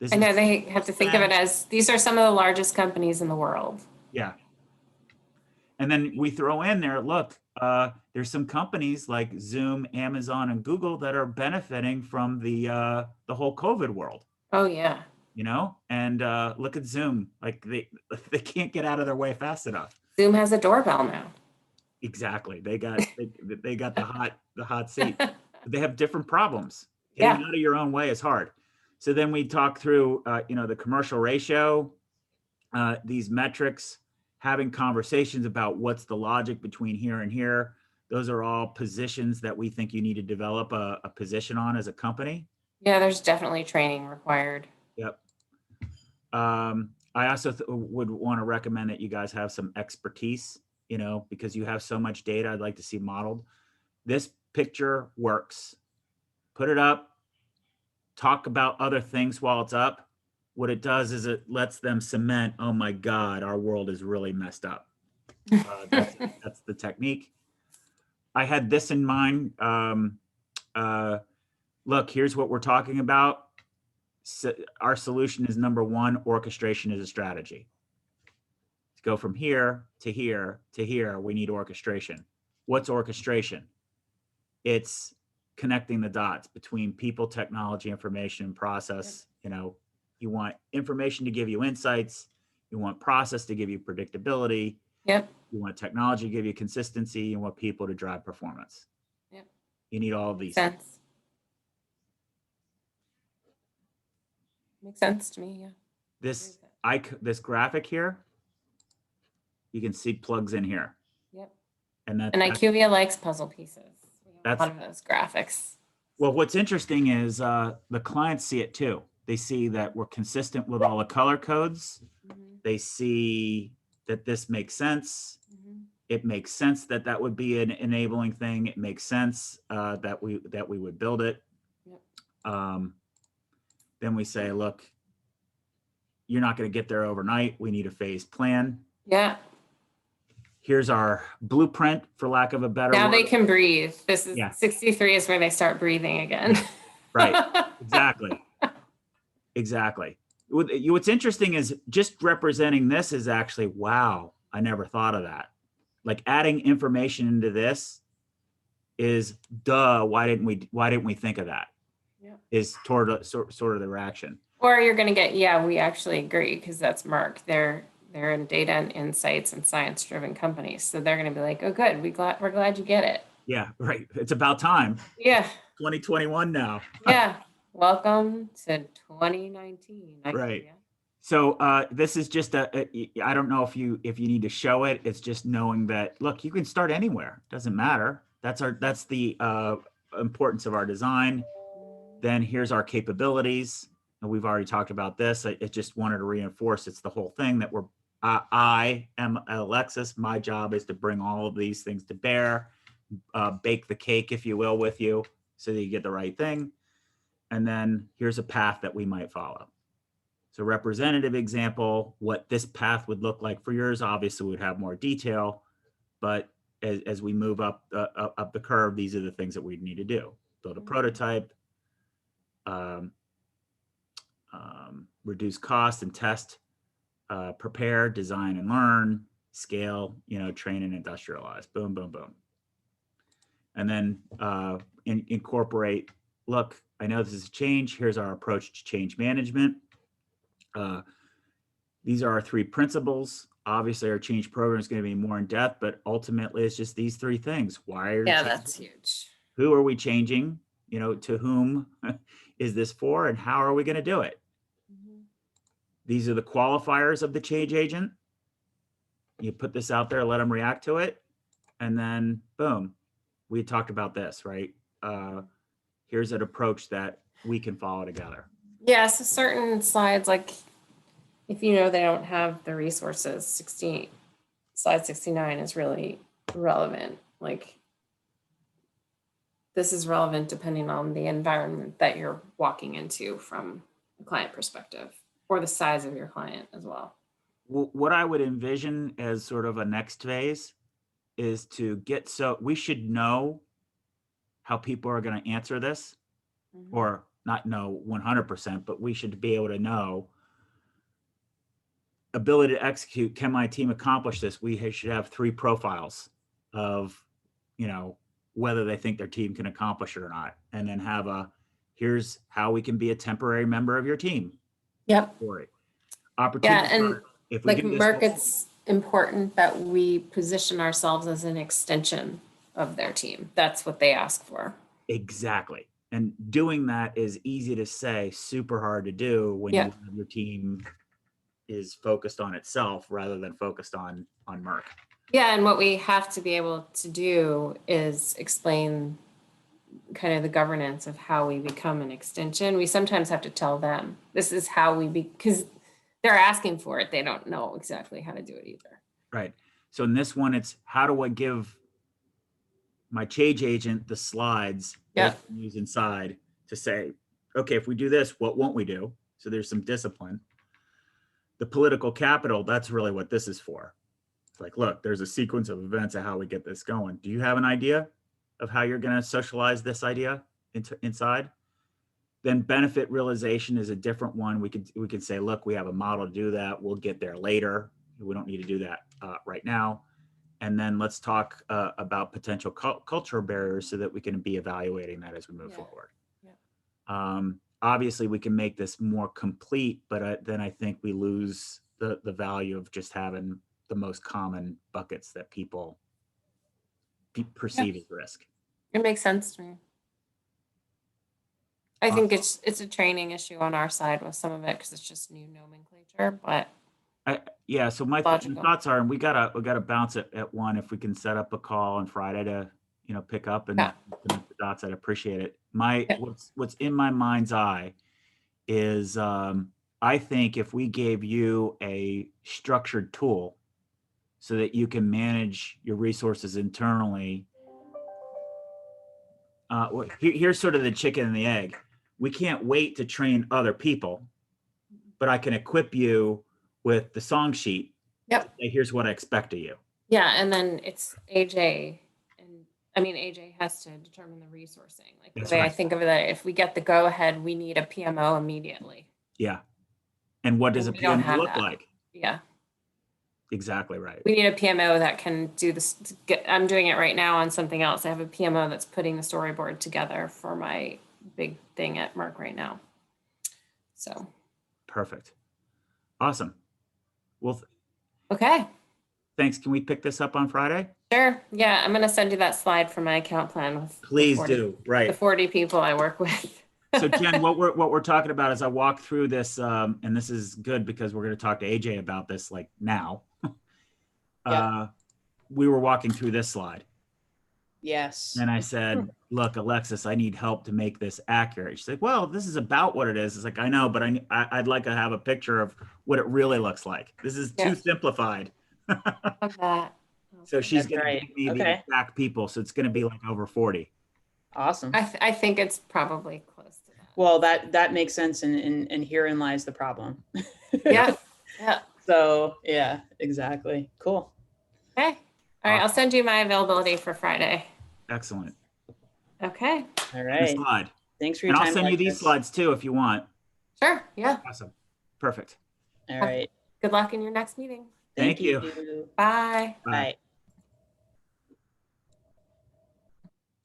This I know is they have to think of it spend. as these are some of the largest companies in the world. Yeah. And then we throw in there, look, there's some companies like Zoom, Amazon, and Google that are benefiting from the whole COVID world, Oh yeah. you know? And look at Zoom, like they can't get out of their way fast enough. Zoom has a doorbell now. Exactly. They got the hot seat. But they have different problems. Yeah. Getting out of your own way is hard. So then we talk through, the commercial ratio, these metrics, having conversations about what's the logic between here and here. Those are all positions that we think you need to develop a position on as a company. Yeah, there's definitely training required. Yep. I also would want to recommend that you guys have some expertise, because you have so much data I'd like to see modeled. This picture works. Put it up. Talk about other things while it's up. What it does is it lets them cement, oh my God, our world is really messed up. That's the technique. I had this in mind. Look, here's what we're talking about. So our solution is number one, orchestration is a strategy. To go from here to here to here, we need orchestration. What's orchestration? It's connecting the dots between people, technology, information, and process. Yep. You want information to give you insights. You want process to give you predictability. Yep. You want technology to give you consistency. You want people to drive performance. Yep. You need all of these. Sense. Makes sense to me. Yeah. This graphic here, you can see plugs in here. Yep. And IQVIA likes puzzle pieces. We have That's a lot of those graphics. Well, what's interesting is the clients see it too. They see that we're consistent with all the color codes. Mm-hmm. They see that this makes sense. Mm-hmm. It makes sense that would be an enabling thing. It makes sense that we would build it. Yep. Then we say, look, you're not going to get there overnight. We need a phased plan. Yeah. Here's our blueprint, for lack of a better Now word. they can breathe. This is 63 is where they start breathing again. Right. Exactly. What's interesting is just representing this is actually, wow, I never thought of that. Like adding information into this is why didn't we think of that? Yeah. Is sort of the reaction. Or you're going to get, we actually agree, because that's Merck. They're in data and insights and science-driven companies. So they're going to be like, oh, good. We're glad you get it. Yeah, right. It's about time. Yeah. 2021 now. Yeah. Welcome to 2019. Right. Yeah. So this is just I don't know if you need to show it. It's just knowing that, look, you can start anywhere. Doesn't matter. That's the importance of our design. Then here's our capabilities. And we've already talked about this. I just wanted to reinforce it's the whole thing that I am Alexis. My job is to bring all of these things to bear, bake the cake, if you will, with you so that you get the right thing. And then here's a path that we might follow. So representative example, what this path would look like for yours, obviously would have more detail, but as we move up the curve, these are the things that we need to do. Build a prototype, reduce cost and test, prepare, design and learn, scale, train and industrialize, boom, boom, boom. And then incorporate, look, I know this is a change. Here's our approach to change management. These are our three principles. Obviously, our change program is going to be more in depth, but ultimately, it's just these three things. Why are that's huge. Who are we changing? you know, to whom is this for and how are we going to do it? These are the qualifiers of the change agent. You put this out there, let them react to it. And then boom, we talked about this, right? Here's an approach that we can follow together. Yeah, so certain slides, like if you know they don't have the resources, slide 69 is really relevant. Like this is relevant depending on the environment that you're walking into from a client perspective or the size of your client as well. Well, what I would envision as sort of a next phase is to get, so we should know how people are going to answer this, or not know 100%, but we should be able to know ability to execute. Can my team accomplish this? We should have 3 profiles of, you know, whether they think their team can accomplish it or not. And then have here's how we can be a temporary member of your team. Yep. Story. Opportunity. Yeah, and if we like do this, Merck, it's important that we position ourselves as an extension of their team. That's what they ask for. Exactly. And doing that is easy to say, super hard to do when you have your team is focused on itself rather than focused on Merck. Yeah, and what we have to be able to do is explain kind of the governance of how we become an extension. We sometimes have to tell them this is how we because they're asking for it. They don't know exactly how to do it either. Right. So in this one, it's how do I give my change agent the slides that I can use inside to say, okay, if we do this, what won't we do? So there's some discipline. The political capital, that's really what this is for. It's like, look, there's a sequence of events of how we get this going. Do you have an idea of how you're going to socialize this idea inside? Then benefit realization is a different one. We could say, look, we have a model to do that. We'll get there later. We don't need to do that right now. And then let's talk about potential cultural barriers so that we can be evaluating that as we move forward. Obviously, we can make this more complete, but then I think we lose the value of just having the most common buckets that people perceive as risk. It makes sense to me. I think it's a training issue on our side with some of it because it's just new nomenclature, but yeah. So my thoughts are, and we gotta bounce it at 1. If we can set up a call on Friday to, you know, pick up and connect the dots, I'd appreciate it. What's in my mind's eye is I think if we gave you a structured tool so that you can manage your resources internally. Here's sort of the chicken and the egg. We can't wait to train other people, but I can equip you with the song sheet. Yep. Here's what I expect of you. Yeah, and then it's AJ, and I mean AJ has to determine the resourcing. Like the way I think of it, that if we get the go ahead, we need a PMO immediately. Yeah. And what does a PMO look like? Yeah. Exactly right. We need a PMO that can do this. I'm doing it right now on something else. I have a PMO that's putting the storyboard together for my big thing at Merck right now. So. Perfect. Awesome. Well, okay. Thanks. Can we pick this up on Friday? Sure. Yeah, I'm going to send you that slide for my account plan. With Please do. Right. The 40 people I work with. So Jen, what we're talking about as I walk through this, and this is good because we're going to talk to AJ about this like now. We were walking through this slide. Yes. And I said, look, Alexis, I need help to make this accurate. She's like, well, this is about what it is. It's like, I know, but I'd like to have a picture of what it really looks like. This is too simplified. Of that. So she's going to give me the exact people. So it's going to be like over 40. Awesome. I think it's probably close to that. Well, that makes sense. And herein lies the problem. Yeah. Yeah. So yeah, exactly. Cool. Okay. All right. I'll send you my availability for Friday. Excellent. Okay. All right. Slide. Thanks for your time. And I'll send you these slides too, if you want. Sure. Yeah. Awesome. Perfect. All right. Good luck in your next meeting. Thank you. Bye. Bye.